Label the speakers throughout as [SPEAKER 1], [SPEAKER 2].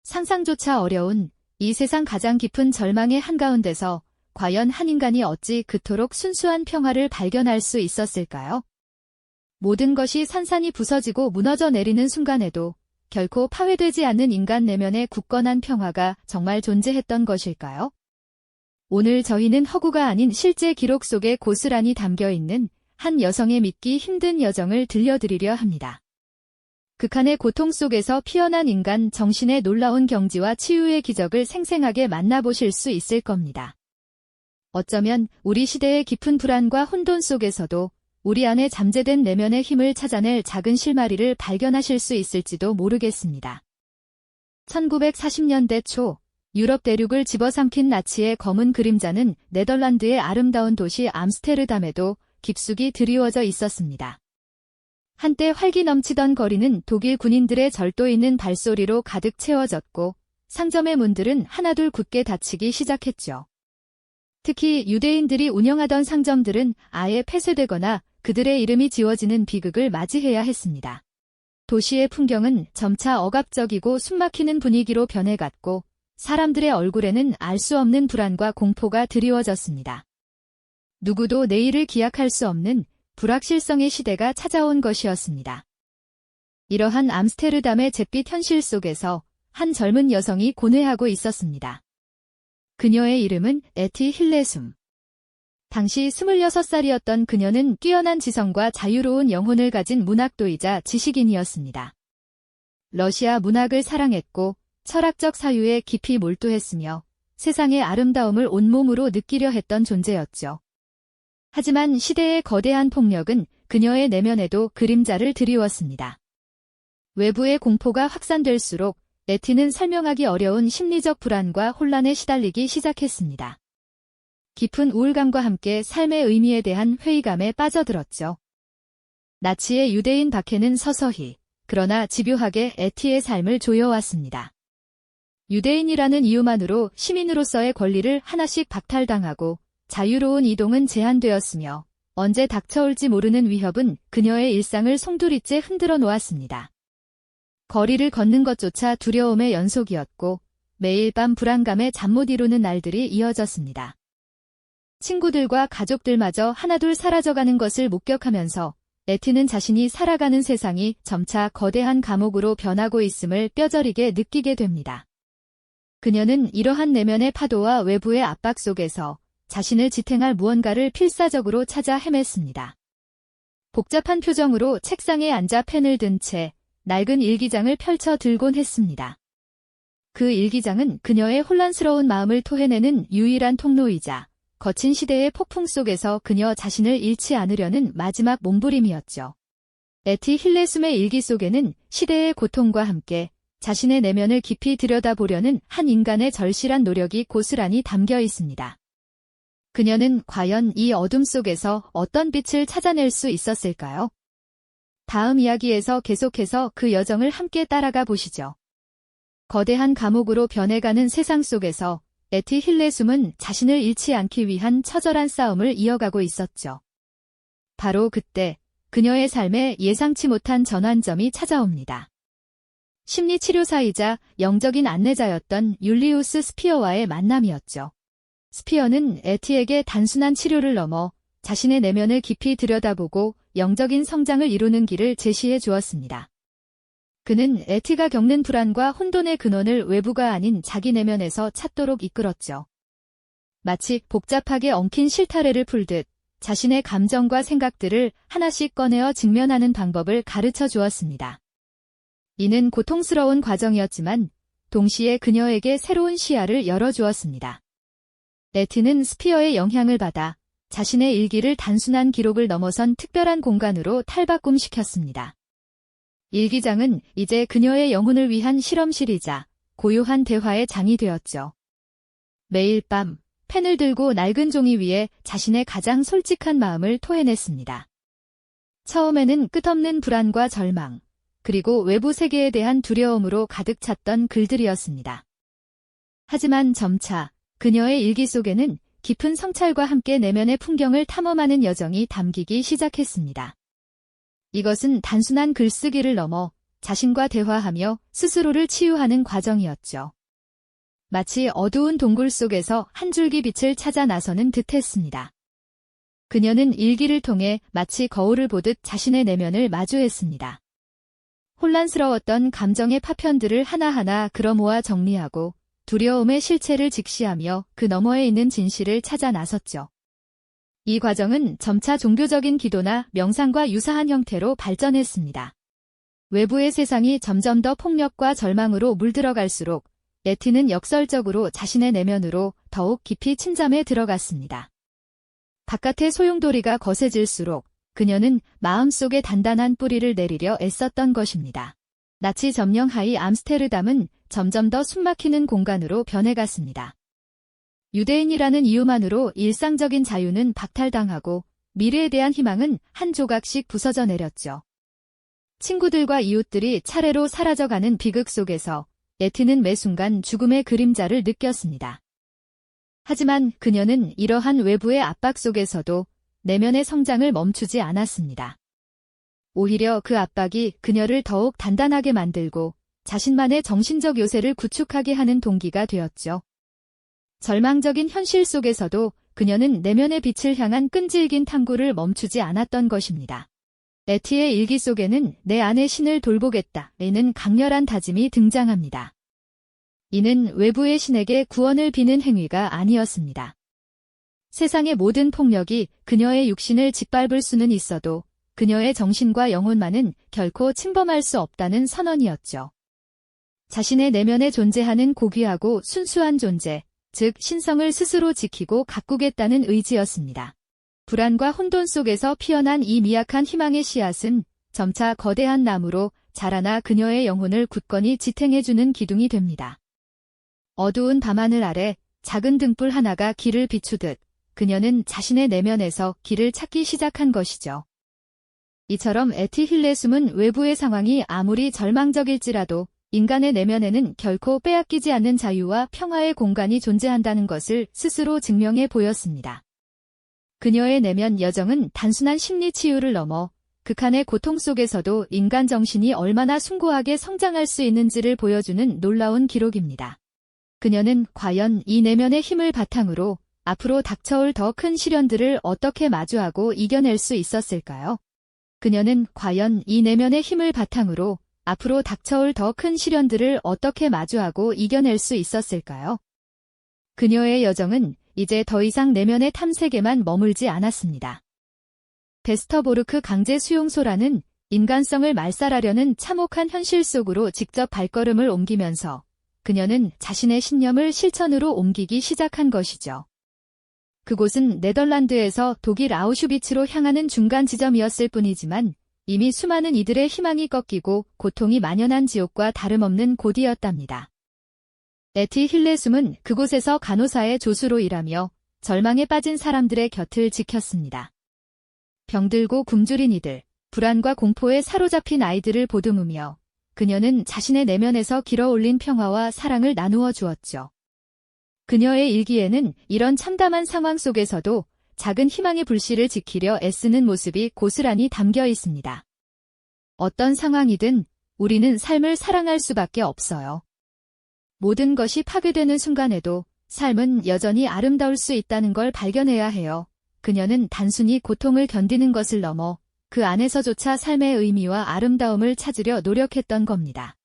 [SPEAKER 1] 상상조차 어려운 이 세상 가장 깊은 절망의 한가운데서 과연 한 인간이 어찌 그토록 순수한 평화를 발견할 수 있었을까요? 모든 것이 산산이 부서지고 무너져 내리는 순간에도 결코 파괴되지 않는 인간 내면의 굳건한 평화가 정말 존재했던 것일까요? 오늘 저희는 허구가 아닌 실제 기록 속에 고스란히 담겨있는 한 여성의 믿기 힘든 여정을 들려드리려 합니다. 극한의 고통 속에서 피어난 인간 정신의 놀라운 경지와 치유의 기적을 생생하게 만나보실 수 있을 겁니다. 어쩌면 우리 시대의 깊은 불안과 혼돈 속에서도 우리 안에 잠재된 내면의 힘을 찾아낼 작은 실마리를 발견하실 수 있을지도 모르겠습니다. 1940년대 초 유럽 대륙을 집어삼킨 나치의 검은 그림자는 네덜란드의 아름다운 도시 암스테르담에도 깊숙이 드리워져 있었습니다. 한때 활기 넘치던 거리는 독일 군인들의 절도 있는 발소리로 가득 채워졌고 상점의 문들은 하나둘 굳게 닫히기 시작했죠. 특히 유대인들이 운영하던 상점들은 아예 폐쇄되거나 그들의 이름이 지워지는 비극을 맞이해야 했습니다. 도시의 풍경은 점차 억압적이고 숨막히는 분위기로 변해갔고 사람들의 얼굴에는 알 수 없는 불안과 공포가 드리워졌습니다. 누구도 내일을 기약할 수 없는 불확실성의 시대가 찾아온 것이었습니다. 이러한 암스테르담의 잿빛 현실 속에서 한 젊은 여성이 고뇌하고 있었습니다. 그녀의 이름은 에티 힐레숨. 당시 26살이었던 그녀는 뛰어난 지성과 자유로운 영혼을 가진 문학도이자 지식인이었습니다. 러시아 문학을 사랑했고 철학적 사유에 깊이 몰두했으며 세상의 아름다움을 온몸으로 느끼려 했던 존재였죠. 하지만 시대의 거대한 폭력은 그녀의 내면에도 그림자를 드리웠습니다. 외부의 공포가 확산될수록 에티는 설명하기 어려운 심리적 불안과 혼란에 시달리기 시작했습니다. 깊은 우울감과 함께 삶의 의미에 대한 회의감에 빠져들었죠. 나치의 유대인 박해는 서서히, 그러나 집요하게 에티의 삶을 조여왔습니다. 유대인이라는 이유만으로 시민으로서의 권리를 하나씩 박탈당하고 자유로운 이동은 제한되었으며 언제 닥쳐올지 모르는 위협은 그녀의 일상을 송두리째 흔들어 놓았습니다. 거리를 걷는 것조차 두려움의 연속이었고 매일 밤 불안감에 잠 못 이루는 날들이 이어졌습니다. 친구들과 가족들마저 하나둘 사라져가는 것을 목격하면서 에티는 자신이 살아가는 세상이 점차 거대한 감옥으로 변하고 있음을 뼈저리게 느끼게 됩니다. 그녀는 이러한 내면의 파도와 외부의 압박 속에서 자신을 지탱할 무언가를 필사적으로 찾아 헤맸습니다. 복잡한 표정으로 책상에 앉아 펜을 든 채 낡은 일기장을 펼쳐 들곤 했습니다. 그 일기장은 그녀의 혼란스러운 마음을 토해내는 유일한 통로이자 거친 시대의 폭풍 속에서 그녀 자신을 잃지 않으려는 마지막 몸부림이었죠. 에티 힐레숨의 일기 속에는 시대의 고통과 함께 자신의 내면을 깊이 들여다보려는 한 인간의 절실한 노력이 고스란히 담겨 있습니다. 그녀는 과연 이 어둠 속에서 어떤 빛을 찾아낼 수 있었을까요? 다음 이야기에서 계속해서 그 여정을 함께 따라가 보시죠. 거대한 감옥으로 변해가는 세상 속에서 에티 힐레숨은 자신을 잃지 않기 위한 처절한 싸움을 이어가고 있었죠. 바로 그때 그녀의 삶에 예상치 못한 전환점이 찾아옵니다. 심리치료사이자 영적인 안내자였던 율리우스 스피어와의 만남이었죠. 스피어는 에티에게 단순한 치료를 넘어 자신의 내면을 깊이 들여다보고 영적인 성장을 이루는 길을 제시해 주었습니다. 그는 에티가 겪는 불안과 혼돈의 근원을 외부가 아닌 자기 내면에서 찾도록 이끌었죠. 마치 복잡하게 엉킨 실타래를 풀듯 자신의 감정과 생각들을 하나씩 꺼내어 직면하는 방법을 가르쳐 주었습니다. 이는 고통스러운 과정이었지만 동시에 그녀에게 새로운 시야를 열어주었습니다. 에티는 스피어의 영향을 받아 자신의 일기를 단순한 기록을 넘어선 특별한 공간으로 탈바꿈시켰습니다. 일기장은 이제 그녀의 영혼을 위한 실험실이자 고요한 대화의 장이 되었죠. 매일 밤 펜을 들고 낡은 종이 위에 자신의 가장 솔직한 마음을 토해냈습니다. 처음에는 끝없는 불안과 절망, 그리고 외부 세계에 대한 두려움으로 가득 찼던 글들이었습니다. 하지만 점차 그녀의 일기 속에는 깊은 성찰과 함께 내면의 풍경을 탐험하는 여정이 담기기 시작했습니다. 이것은 단순한 글쓰기를 넘어 자신과 대화하며 스스로를 치유하는 과정이었죠. 마치 어두운 동굴 속에서 한 줄기 빛을 찾아 나서는 듯했습니다. 그녀는 일기를 통해 마치 거울을 보듯 자신의 내면을 마주했습니다. 혼란스러웠던 감정의 파편들을 하나하나 끌어모아 정리하고 두려움의 실체를 직시하며 그 너머에 있는 진실을 찾아 나섰죠. 이 과정은 점차 종교적인 기도나 명상과 유사한 형태로 발전했습니다. 외부의 세상이 점점 더 폭력과 절망으로 물들어갈수록 에티는 역설적으로 자신의 내면으로 더욱 깊이 침잠해 들어갔습니다. 바깥의 소용돌이가 거세질수록 그녀는 마음속에 단단한 뿌리를 내리려 애썼던 것입니다. 나치 점령 하이 암스테르담은 점점 더 숨막히는 공간으로 변해갔습니다. 유대인이라는 이유만으로 일상적인 자유는 박탈당하고 미래에 대한 희망은 한 조각씩 부서져 내렸죠. 친구들과 이웃들이 차례로 사라져가는 비극 속에서 에티는 매 순간 죽음의 그림자를 느꼈습니다. 하지만 그녀는 이러한 외부의 압박 속에서도 내면의 성장을 멈추지 않았습니다. 오히려 그 압박이 그녀를 더욱 단단하게 만들고 자신만의 정신적 요새를 구축하게 하는 동기가 되었죠. 절망적인 현실 속에서도 그녀는 내면의 빛을 향한 끈질긴 탐구를 멈추지 않았던 것입니다. 에티의 일기 속에는 내 안의 신을 돌보겠다라는 강렬한 다짐이 등장합니다. 이는 외부의 신에게 구원을 비는 행위가 아니었습니다. 세상의 모든 폭력이 그녀의 육신을 짓밟을 수는 있어도 그녀의 정신과 영혼만은 결코 침범할 수 없다는 선언이었죠. 자신의 내면에 존재하는 고귀하고 순수한 존재, 즉 신성을 스스로 지키고 가꾸겠다는 의지였습니다. 불안과 혼돈 속에서 피어난 이 미약한 희망의 씨앗은 점차 거대한 나무로 자라나 그녀의 영혼을 굳건히 지탱해주는 기둥이 됩니다. 어두운 밤하늘 아래 작은 등불 하나가 길을 비추듯 그녀는 자신의 내면에서 길을 찾기 시작한 것이죠. 이처럼 에티 힐레숨은 외부의 상황이 아무리 절망적일지라도 인간의 내면에는 결코 빼앗기지 않는 자유와 평화의 공간이 존재한다는 것을 스스로 증명해 보였습니다. 그녀의 내면 여정은 단순한 심리 치유를 넘어 극한의 고통 속에서도 인간 정신이 얼마나 숭고하게 성장할 수 있는지를 보여주는 놀라운 기록입니다. 그녀는 과연 이 내면의 힘을 바탕으로 앞으로 닥쳐올 더 큰 시련들을 어떻게 마주하고 이겨낼 수 있었을까요? 그녀는 과연 이 내면의 힘을 바탕으로 앞으로 닥쳐올 더 큰 시련들을 어떻게 마주하고 이겨낼 수 있었을까요? 그녀의 여정은 이제 더 이상 내면의 탐색에만 머물지 않았습니다. 베스터보르크 강제 수용소라는 인간성을 말살하려는 참혹한 현실 속으로 직접 발걸음을 옮기면서 그녀는 자신의 신념을 실천으로 옮기기 시작한 것이죠. 그곳은 네덜란드에서 독일 아우슈비츠로 향하는 중간 지점이었을 뿐이지만 이미 수많은 이들의 희망이 꺾이고 고통이 만연한 지옥과 다름없는 곳이었답니다. 에티 힐레숨은 그곳에서 간호사의 조수로 일하며 절망에 빠진 사람들의 곁을 지켰습니다. 병들고 굶주린 이들, 불안과 공포에 사로잡힌 아이들을 보듬으며 그녀는 자신의 내면에서 길어올린 평화와 사랑을 나누어 주었죠. 그녀의 일기에는 이런 참담한 상황 속에서도 작은 희망의 불씨를 지키려 애쓰는 모습이 고스란히 담겨 있습니다. 어떤 상황이든 우리는 삶을 사랑할 수밖에 없어요. 모든 것이 파괴되는 순간에도 삶은 여전히 아름다울 수 있다는 걸 발견해야 해요. 그녀는 단순히 고통을 견디는 것을 넘어 그 안에서조차 삶의 의미와 아름다움을 찾으려 노력했던 겁니다.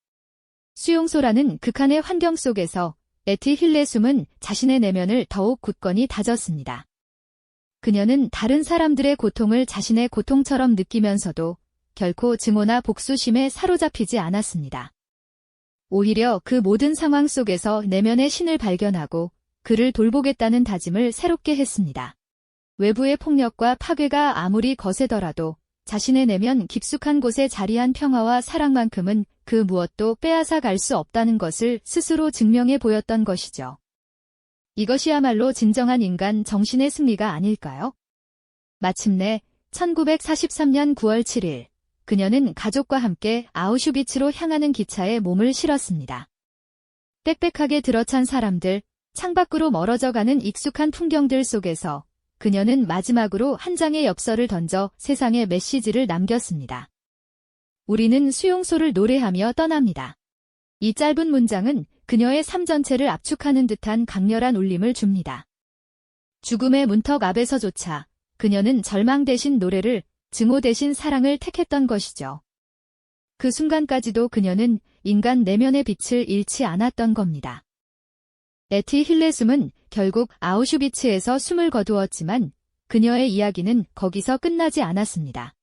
[SPEAKER 1] 수용소라는 극한의 환경 속에서 에티 힐레숨은 자신의 내면을 더욱 굳건히 다졌습니다. 그녀는 다른 사람들의 고통을 자신의 고통처럼 느끼면서도 결코 증오나 복수심에 사로잡히지 않았습니다. 오히려 그 모든 상황 속에서 내면의 신을 발견하고 그를 돌보겠다는 다짐을 새롭게 했습니다. 외부의 폭력과 파괴가 아무리 거세더라도 자신의 내면 깊숙한 곳에 자리한 평화와 사랑만큼은 그 무엇도 빼앗아 갈 수 없다는 것을 스스로 증명해 보였던 것이죠. 이것이야말로 진정한 인간 정신의 승리가 아닐까요? 마침내 1943년 9월 7일, 그녀는 가족과 함께 아우슈비츠로 향하는 기차에 몸을 실었습니다. 빽빽하게 들어찬 사람들, 창밖으로 멀어져가는 익숙한 풍경들 속에서 그녀는 마지막으로 한 장의 엽서를 던져 세상에 메시지를 남겼습니다. 우리는 수용소를 노래하며 떠납니다. 이 짧은 문장은 그녀의 삶 전체를 압축하는 듯한 강렬한 울림을 줍니다. 죽음의 문턱 앞에서조차 그녀는 절망 대신 노래를, 증오 대신 사랑을 택했던 것이죠. 그 순간까지도 그녀는 인간 내면의 빛을 잃지 않았던 겁니다. 에티 힐레숨은 결국 아우슈비츠에서 숨을 거두었지만 그녀의 이야기는 거기서 끝나지 않았습니다.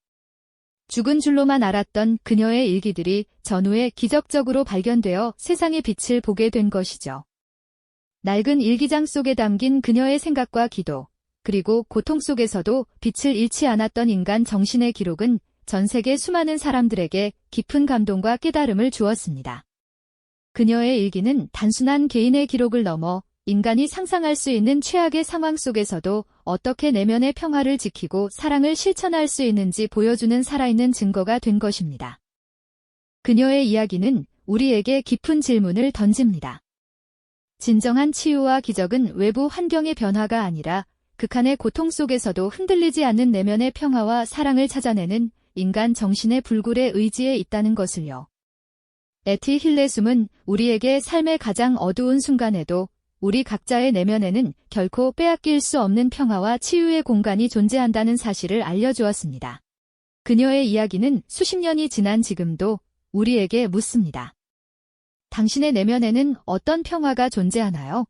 [SPEAKER 1] 죽은 줄로만 알았던 그녀의 일기들이 전후에 기적적으로 발견되어 세상의 빛을 보게 된 것이죠. 낡은 일기장 속에 담긴 그녀의 생각과 기도, 그리고 고통 속에서도 빛을 잃지 않았던 인간 정신의 기록은 전 세계 수많은 사람들에게 깊은 감동과 깨달음을 주었습니다. 그녀의 일기는 단순한 개인의 기록을 넘어 인간이 상상할 수 있는 최악의 상황 속에서도 어떻게 내면의 평화를 지키고 사랑을 실천할 수 있는지 보여주는 살아있는 증거가 된 것입니다. 그녀의 이야기는 우리에게 깊은 질문을 던집니다. 진정한 치유와 기적은 외부 환경의 변화가 아니라 극한의 고통 속에서도 흔들리지 않는 내면의 평화와 사랑을 찾아내는 인간 정신의 불굴의 의지에 있다는 것을요. 에티 힐레숨은 우리에게 삶의 가장 어두운 순간에도 우리 각자의 내면에는 결코 빼앗길 수 없는 평화와 치유의 공간이 존재한다는 사실을 알려주었습니다. 그녀의 이야기는 수십 년이 지난 지금도 우리에게 묻습니다. 당신의 내면에는 어떤 평화가 존재하나요?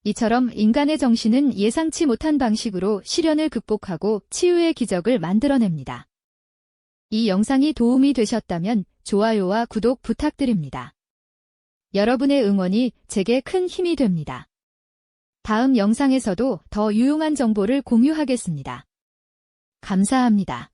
[SPEAKER 1] 이처럼 인간의 정신은 예상치 못한 방식으로 시련을 극복하고 치유의 기적을 만들어냅니다. 이 영상이 도움이 되셨다면 좋아요와 구독 부탁드립니다. 여러분의 응원이 제게 큰 힘이 됩니다. 다음 영상에서도 더 유용한 정보를 공유하겠습니다. 감사합니다.